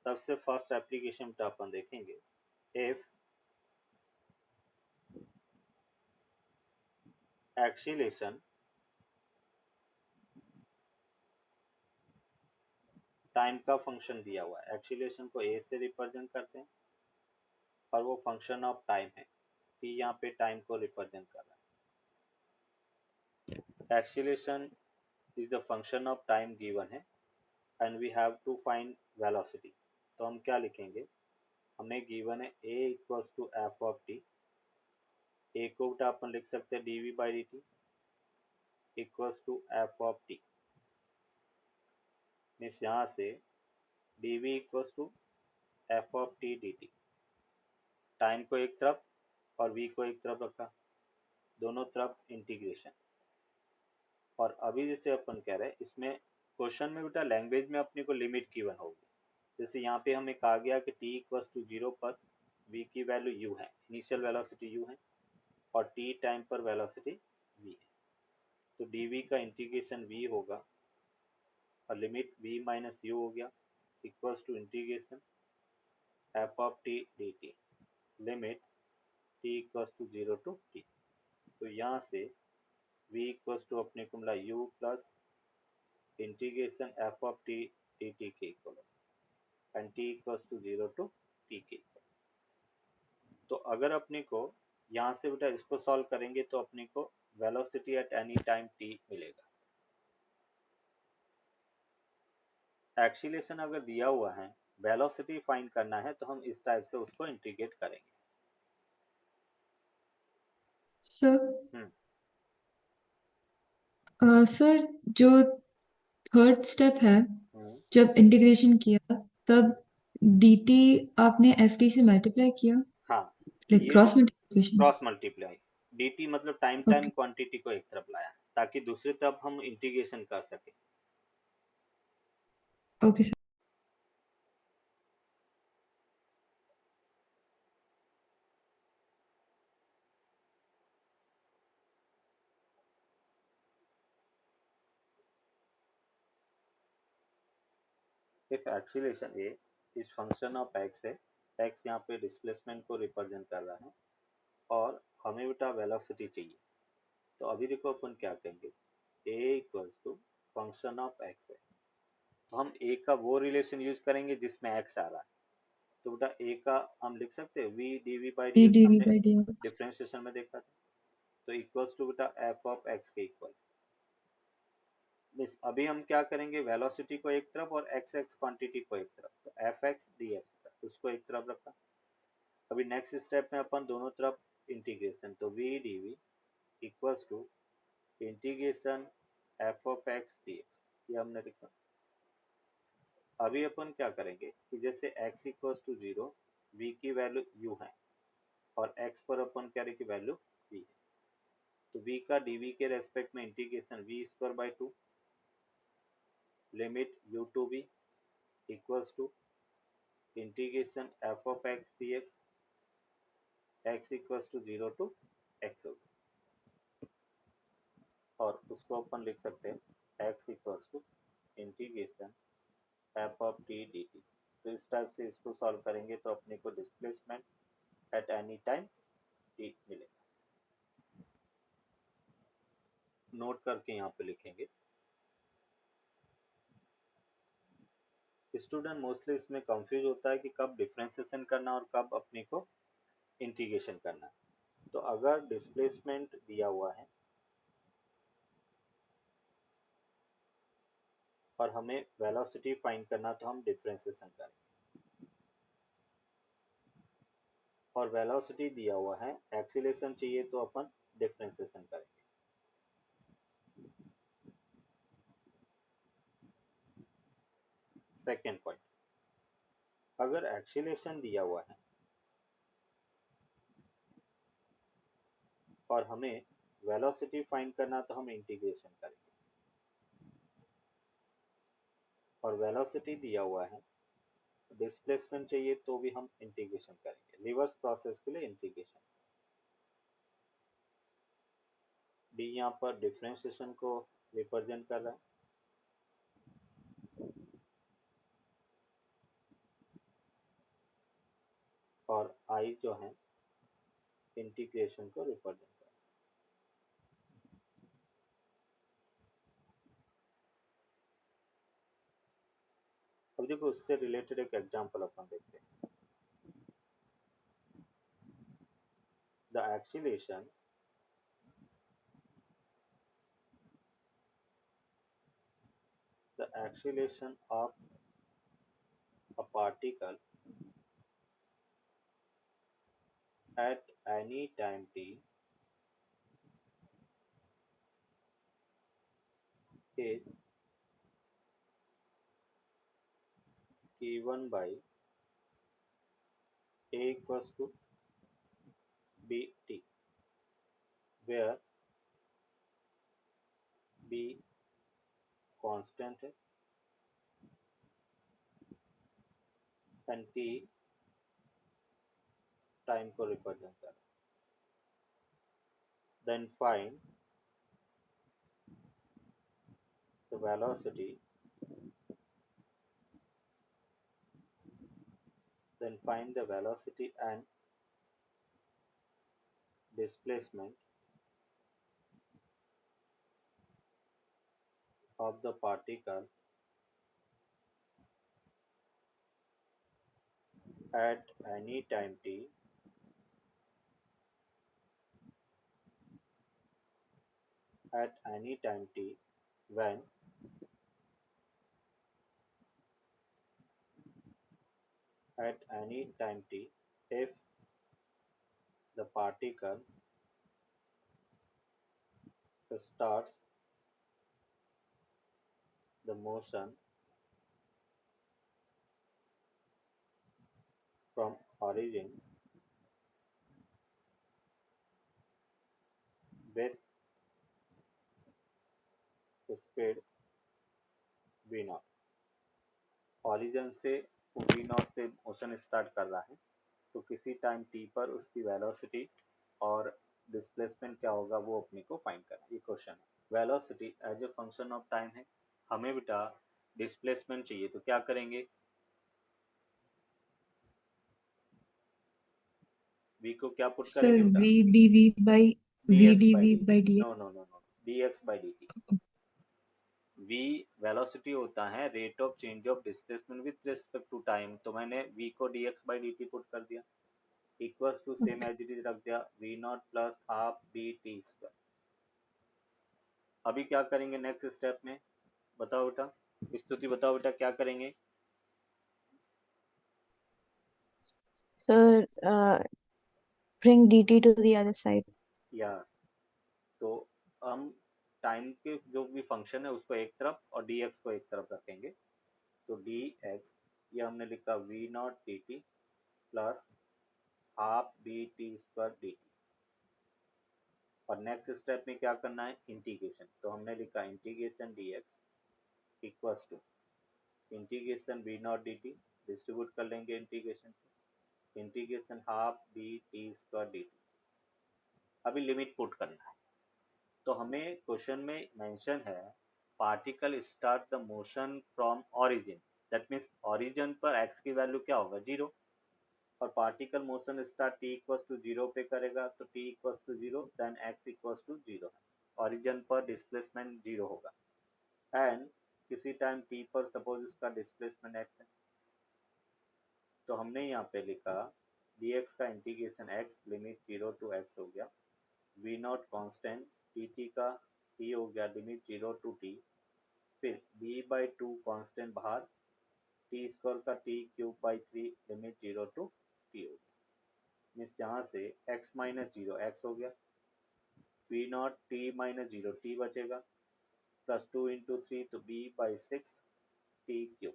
सबसे first application तो अपन देखेंगे इफ एक्सीलेशन टाइम का फंक्शन दिया हुआ है। एक्सीलेशन को ए से रिप्रेजेंट करते हैं और वो फंक्शन ऑफ टाइम है। टी यहाँ पे टाइम को रिप्रेजेंट कर रहा है। Acceleration is the function of time given है and we have to find velocity. तो हम क्या लिखेंगे, हमें गिवन है a equals to f of t. A को उल्टा अपन लिख सकते हैं d v by d t equals to f of t. Means यहाँ से d v equals to f of t d T. Time को एक तरफ और v को एक तरफ रखा, दोनों तरफ इंटीग्रेशन। और अभी जैसे अपन कह रहे हैं इसमें क्वेश्चन में बेटा लैंग्वेज में अपने को लिमिट गिवन होगी। जैसे यहाँ पे हमें कहा गया कि t इक्वल्स टू 0 पर v की वैल्यू u है, इनिशियल वेलोसिटी u है, और t टाइम पर वेलोसिटी v है। तो dv का इंटीग्रेशन v होगा और लिमिट v माइनस u हो गया equals to integration f of t d t limit t equals to 0 to t। तो यहाँ से v इक्वल्स टू अपने को मिला u plus integration f of t d t के equal and t equals to 0 to t के equal. तो अगर अपने को यहाँ से बेटा इसको सॉल्व करेंगे तो अपने को velocity at any time t मिलेगा। एक्सीलेशन अगर दिया हुआ है, वेलोसिटी फाइंड करना है, तो हम इस टाइप से उसको इंटीग्रेट करेंगे। सर सर जो थर्ड स्टेप है, जब इंटीग्रेशन किया तब dt आपने ft से मल्टीप्लाई किया, हाँ, लाइक ये क्रॉस हम मल्टीप्लिकेशन। क्रॉस मल्टीप्लाई dt मतलब टाइम टाइम ओके क्वांटिटी को एक तरफ लाया ताकि दूसरी तरफ हम इंटीग्रेशन कर सके। Okay sir. If acceleration a इस फंक्शन ऑफ x है, x यहाँ पे डिस्प्लेसमेंट को रिप्रेजेंट कर रहा है और हमें बेटा वेलोसिटी चाहिए। तो अभी देखो अपन क्या कहेंगे, a equals to function of x है, तो हम a का वो रिलेशन यूज करेंगे जिसमें x आ रहा है। तो बेटा a का हम लिख सकते हैं v dv by d dx, dv हमने by dx। डिफरेंशिएशन में देखा था। तो इक्वल्स टू बेटा f ऑफ x के इक्वल। अभी हम क्या करेंगे, वेलोसिटी को एक तरफ और एक्स एक्स क्वांटिटी को एक तरफ, तो एफ एक्स डी एक्स उसको एक तरफ रखा। अभी नेक्स्ट स्टेप में अपन दोनों तरफ इंटीग्रेशन, तो v d v equals to integration f of x d x, ये हमने लिखा। अभी अपन क्या करेंगे कि जैसे x इक्वल्स टू 0, v की वैल्यू u है और x पर अपन कह रहे की वैल्यू v है, तो v का dv के रेस्पेक्ट में integration v square by 2 limit u to v equals to integration f of x d x x equals to 0 to x होगा। और उसको अपन लिख सकते हैं x equals to integration f of t d t. तो इस टाइप से इसको सॉल्व करेंगे तो अपने को displacement at any time T मिलेगा। नोट करके यहाँ पे लिखेंगे। स्टूडेंट मोस्टली इसमें कंफ्यूज होता है कि कब डिफरेंशिएशन करना और कब अपने को इंटीग्रेशन करना। तो अगर डिस्प्लेसमेंट दिया हुआ है और हमें वेलोसिटी फाइंड करना, तो हम डिफरेंशिएशन करेंगे। और वेलोसिटी दिया हुआ है, एक्सीलरेशन चाहिए तो अपन डिफरेंशिएशन करेंगे। सेकेंड पॉइंट, अगर एक्सीलरेशन दिया हुआ है और हमें वेलोसिटी फाइंड करना, तो हम इंटीग्रेशन करेंगे। और वेलोसिटी दिया हुआ है, डिस्प्लेसमेंट चाहिए तो भी हम इंटीग्रेशन करेंगे। रिवर्स प्रोसेस के लिए इंटीग्रेशन। डी यहाँ पर डिफरेंशिएशन को रिप्रेजेंट कर रहा है। आई जो है इंटीग्रेशन को रिप्रेजेंट करता है। अब देखो उससे रिलेटेड एक एग्जांपल अपन देखते हैं। The acceleration of a particle at any time t is given by a equals to bt, where b constant है and t टाइम को रिप्रेजेंट कर रहा है। Then find the velocity and displacement of the particle at any time t when at any time t if the particle starts the motion from origin with speed v naught। Origin से v naught से motion start कर रहा है तो किसी time t पर उसकी velocity और डिस्प्लेसमेंट क्या होगा वो अपने को फाइंड करना है। ये क्वेश्चन है। Velocity as a function of time है, हमें बेटा डिस्प्लेसमेंट चाहिए तो क्या करेंगे, v को क्या पुट सर करेंगे बेटा, v dv by v dx by dv dt, by dx। No dx by dt। v velocity होता है rate of change of displacement with respect to time, तो मैंने v को dx by dt पुट कर दिया equals to same as it is रख दिया v naught plus half d t square. अभी क्या करेंगे नेक्स्ट स्टेप में, बताओ बेटा, स्तुति बताओ बेटा क्या करेंगे। Sir, bring dt to the other side. Yes, तो हम टाइम के जो भी फंक्शन है उसको एक तरफ और dx को एक तरफ रखेंगे, तो dx ये हमने लिखा v naught d t plus half d t square d t. और नेक्स्ट स्टेप में क्या करना है, इंटीग्रेशन, तो हमने लिखा integration dx equals to integration v naught d t, distribute कर लेंगे integration, integration half d t square d t. अभी लिमिट पुट करना है, तो हमें क्वेश्चन में मेंशन है particle start the motion from origin, that means origin पर x की वैल्यू क्या होगा, जीरो, और particle motion start t equals to zero पे करेगा तो t equals to zero then x equals to zero, origin पर डिस्प्लेसमेंट जीरो होगा एंड किसी टाइम t पर सपोज इसका डिस्प्लेसमेंट x है, तो हमने यहाँ पे लिखा dx का integration x limit zero to x हो गया, v नॉट कॉन्स्टेंट dt का t हो गया लिमिट जीरो टू t, फिर b बाई टू कॉन्स्टेंट बाहर, टी स्क्वायर का t cube by three limit zero to t हो गया, मीन्स यहाँ से x माइनस जीरो एक्स हो गया, v not T minus zero T बचेगा प्लस टू इंटू थ्री तो b by six T cube,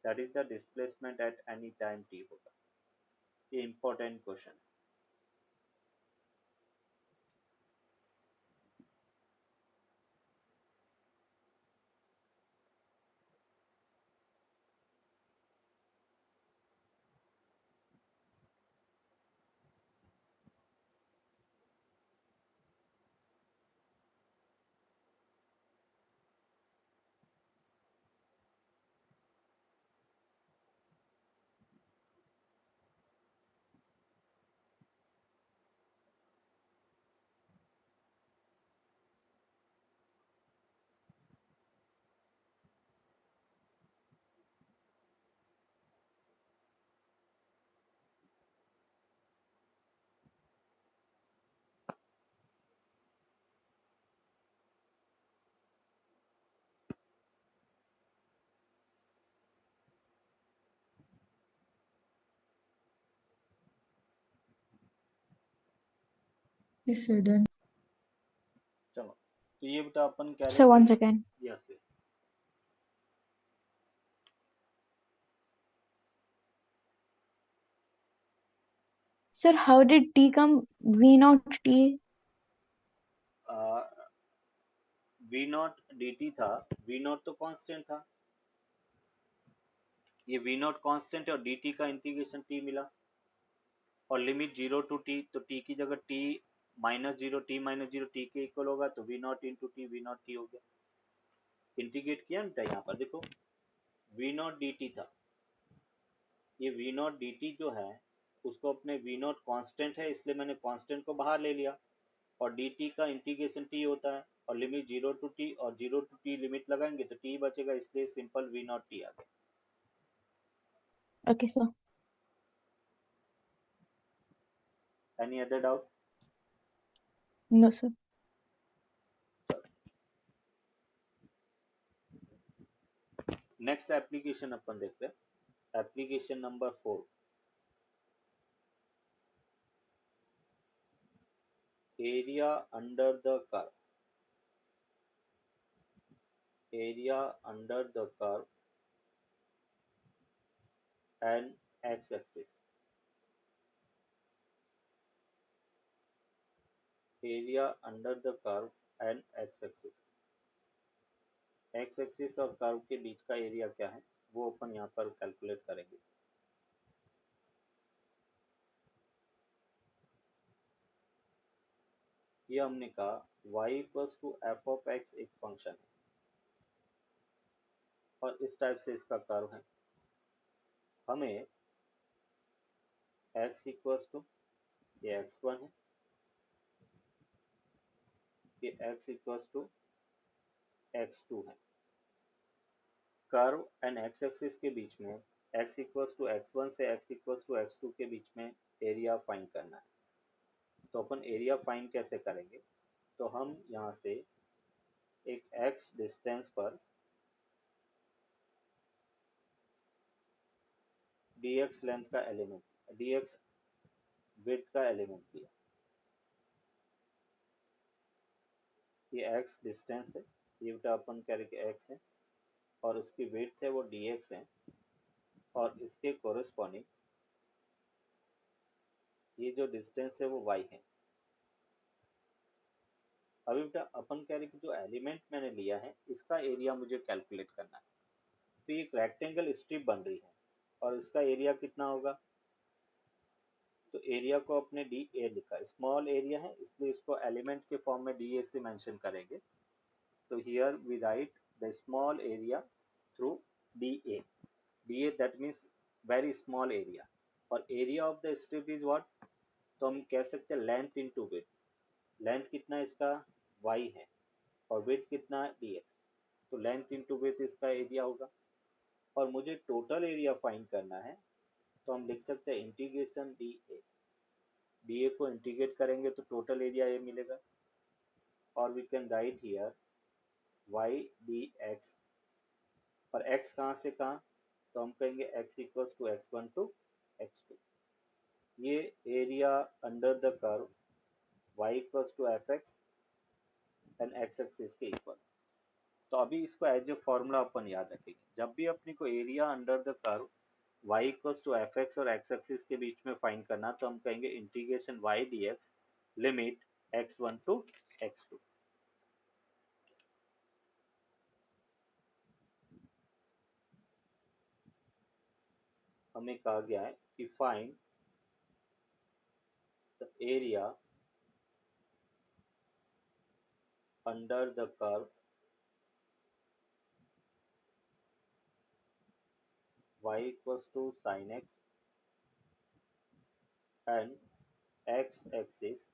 that is the displacement at any time t होगा। ये इंपॉर्टेंट क्वेश्चन है। Yes, sir, done. चलो, तो ये बेटा अपन कह Sir, रहे one थे। second. Yes yes. Sir, how did T come V naught T? V naught d t था, वी नॉट तो कांस्टेंट था, ये वी नॉट कांस्टेंट है और डी टी का इंटीग्रेशन टी मिला, और लिमिट 0 टू टी, तो टी की जगह टी -0, टी -0 टी के इक्वल होगा, तो v naught into t, v naught t हो गया। इंटीग्रेट किया ना यहाँ पर देखो, वी नॉट डी टी था, ये वी नॉट डी टी जो है उसको अपने वी नॉट कॉन्स्टेंट है इसलिए मैंने कॉन्स्टेंट को बाहर ले लिया, और डी टी का इंटीग्रेशन टी होता है, और लिमिट 0 टू टी, और 0 टू टी लिमिट लगाएंगे तो टी बचेगा, इसलिए सिंपल वी नॉट टी आ गया। Okay, sir. Any other doubt? No, sir. Next application अपन देखते हैं, application number 4, area under the curve, area under the curve and x axis, area under the curve and x axis, x axis और curve के बीच का area क्या है वो अपन यहाँ पर कैलकुलेट करेंगे। ये हमने कहा y equals to f of x एक फंक्शन है और इस टाइप से इसका कर्व है, हमें x इक्वल्स टू ये x1 है, ये x इक्वल्स टू x2 है, कर्व एंड एक्स एक्सिस के बीच में x इक्वल्स टू x1 से x इक्वल्स टू x2 के बीच में एरिया फाइंड करना है। तो अपन एरिया फाइंड कैसे करेंगे, तो हम यहाँ से एक x डिस्टेंस पर dx लेंथ का एलिमेंट, dx विड्थ का एलिमेंट लिया, ये x डिस्टेंस है, ये बेटा अपन कह रहे कि x है, और उसकी विड्थ है वो dx है, और इसके कोरिस्पॉन्डिंग ये जो डिस्टेंस है वो y है। अभी बेटा अपन कह रहे कि जो एलिमेंट मैंने लिया है इसका एरिया मुझे कैलकुलेट करना है, तो ये एक रेक्टेंगल स्ट्रिप बन रही है और इसका एरिया कितना होगा, तो एरिया को अपने डी ए लिखा, स्मॉल एरिया है इसलिए इसको एलिमेंट के फॉर्म में डी ए से मेंशन करेंगे, तो here we write the small area through d A, d A that means very small area, और area of the strip is what, तो हम कह सकते हैं लेंथ इनटू विड्थ, लेंथ कितना इसका y है और विड्थ कितना है dx, तो लेंथ इनटू विड्थ इसका एरिया होगा, और मुझे टोटल एरिया फाइंड करना है, तो हम लिख सकते हैं इंटीग्रेशन डी ए को इंटीग्रेट करेंगे तो टोटल एरिया ये मिलेगा, और we can write here y d x, और x कहाँ से कहाँ, तो हम कहेंगे x equals to x1 to x2, ये area under the curve y equals to f x and x axis के इक्वल। तो अभी इसको एज ए फॉर्मूला अपन याद रखेंगे, जब भी अपने को area under the curve y equals to f x और एक्स एक्सिस के बीच में फाइंड करना, तो हम कहेंगे इंटीग्रेशन y dx लिमिट x1 टू x2। हमें कहा गया है कि find the area under the curve y equals to sin x एंड x axis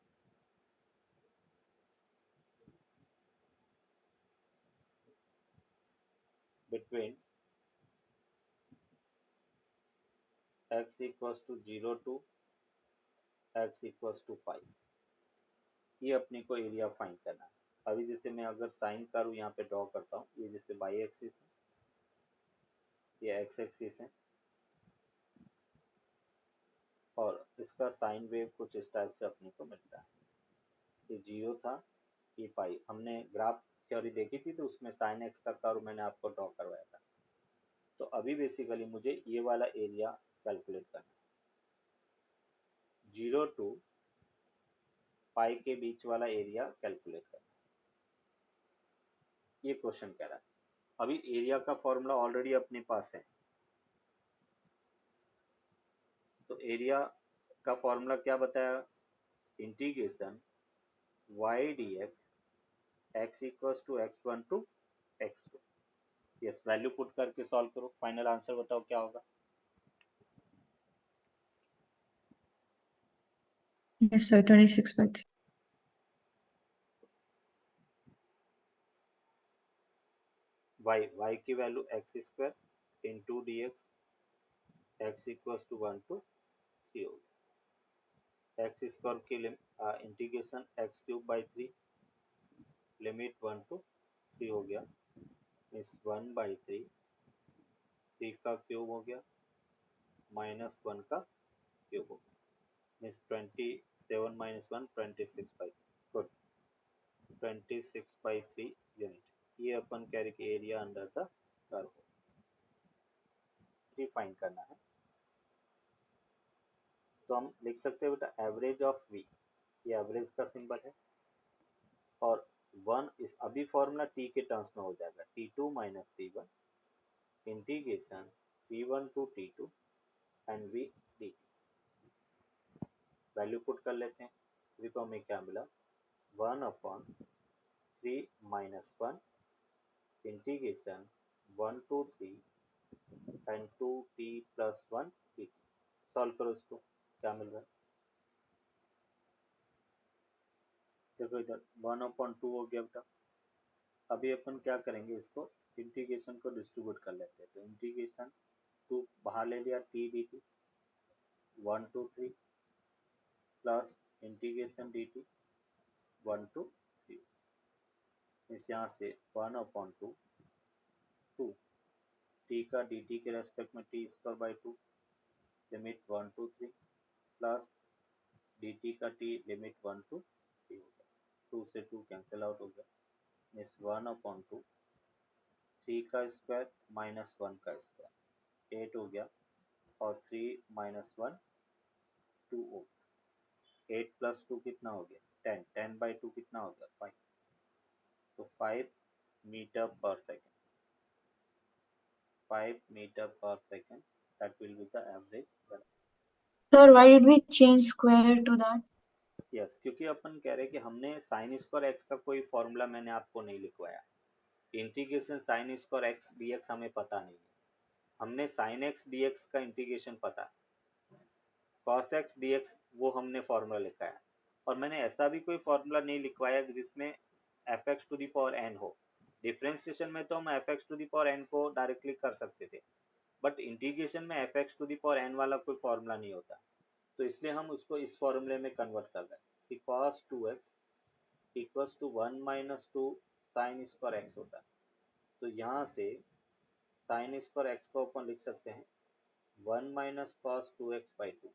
between x equals to 0 to x equals to 5, ये अपने को एरिया फाइंड करना है। अभी जैसे मैं अगर साइन कर्व यहाँ पे ड्रॉ करता हूँ, ये जैसे y एक्सिस है, ये x एक्सिस है, और इसका साइन वेव कुछ इस टाइप से अपने को मिलता है। ये 0 था, ये पाई। हमने ग्राफ थ्योरी देखी थी तो उसमें साइन एक्स का कर्व मैंने आपको ड्रॉ करवाया था। तो अभी बेसिकली मुझे ये वाला एरिया कैलकुलेट करना है, 0 टू पाई के बीच वाला एरिया कैलकुलेट करना है। ये क्वेश्चन कह रहा है। अभी एरिया का फॉर्मूला ऑलरेडी अपने पास है, तो एरिया का फॉर्मूला क्या बताया, integration y d x equals to x1 to x2। Yes, value put करके सॉल्व करो, फाइनल आंसर बताओ क्या होगा। Yes sir, 26/3। y की वैल्यू x² into d x equals to 1 to 3 हो गया। एक्स स्क्वायर की इंटीग्रेशन x³ 3 लिमिट 1 टू 3 हो गया, इस 1/3, 3 का क्यूब हो गया माइनस 1 का क्यूब हो गया, मीन्स 27 माइनस 1 26/3। Good, 26/3 unit. ये अपन कह रहे कि area under the curve find करना है। तो हम लिख सकते हैं बेटा एवरेज ऑफ वी, ये एवरेज का सिंबल है, और 1 इस अभी फॉर्मूला टी के टर्म्स में हो जाएगा, t2 minus t1 integration v1 to t2 and v dt। Value put कर लेते हैं, देखो हमें क्या मिला, 1/3 minus 1 integration 1 to 3 and 2t plus 1 dt। Solve करो इसको, क्या मिल रहा है, देखो इधर 1/2 हो गया बेटा। अभी अपन क्या करेंगे, इसको इंटीग्रेशन को डिस्ट्रीब्यूट कर लेते हैं। तो इंटीग्रेशन 2 बाहर ले लिया, t dt 1 to 3 plus integration dt 1 to 3, इस यहाँ से 1/2 2 t का dt के रेस्पेक्ट में t²/2 limit 1 to 3 plus dt का t लिमिट 1 टू 3 हो गया, 2 से 2 कैंसिल आउट हो गया, मीन्स 1/2 3 का स्क्वायर माइनस 1 का स्क्वायर 8 हो गया, और 3 माइनस 1 2 हो गया, 8 प्लस 2 कितना हो गया 10, 10/2 कितना हो गया 5, तो 5 मीटर पर सेकेंड, 5 मीटर पर second, that will be the average velocity। Sir, why did we change square to that? Yes, क्योंकि अपन कह रहे हैं कि हमने साइन स्क्वायर एक्स का कोई फॉर्मूला मैंने आपको नहीं लिखवाया, integration sign square x dx हमें पता नहीं है, हमने साइन एक्स dx का इंटीग्रेशन पता, cos x dx वो हमने फॉर्मूला लिखा है, और मैंने ऐसा भी कोई फॉर्मूला नहीं लिखवाया जिसमें fx to the power n हो। डिफरेंशिएशन में तो हम fx to the power n को डायरेक्टली कर सकते थे, बट इंटीग्रेशन में fx to the power n वाला कोई फॉर्मूला नहीं होता, तो इसलिए हम उसको इस फॉर्मूले में कन्वर्ट कर रहे हैं कि cos 2x equals to 1 minus 2 sine square x होता है। तो यहाँ से साइन स्क्वायर एक्स को अपन लिख सकते हैं 1 माइनस कॉस 2x/2,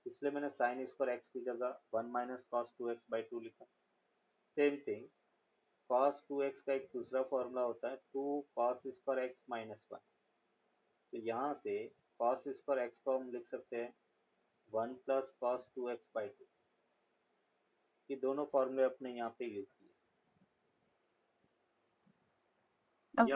इसलिए मैंने साइन स्क्वायर एक्स की जगह 1 माइनस कॉस 2x/2 लिखा। सेम थिंग cos 2x का एक दूसरा फॉर्मूला होता है 2 cos स्क्वायर एक्स माइनस 1, तो यहाँ से cos स्क्वायर एक्स को हम लिख सकते हैं 1 प्लस कॉस 2x/2। ये दोनों फॉर्मूले अपने यहाँ पे यूज किए। Okay.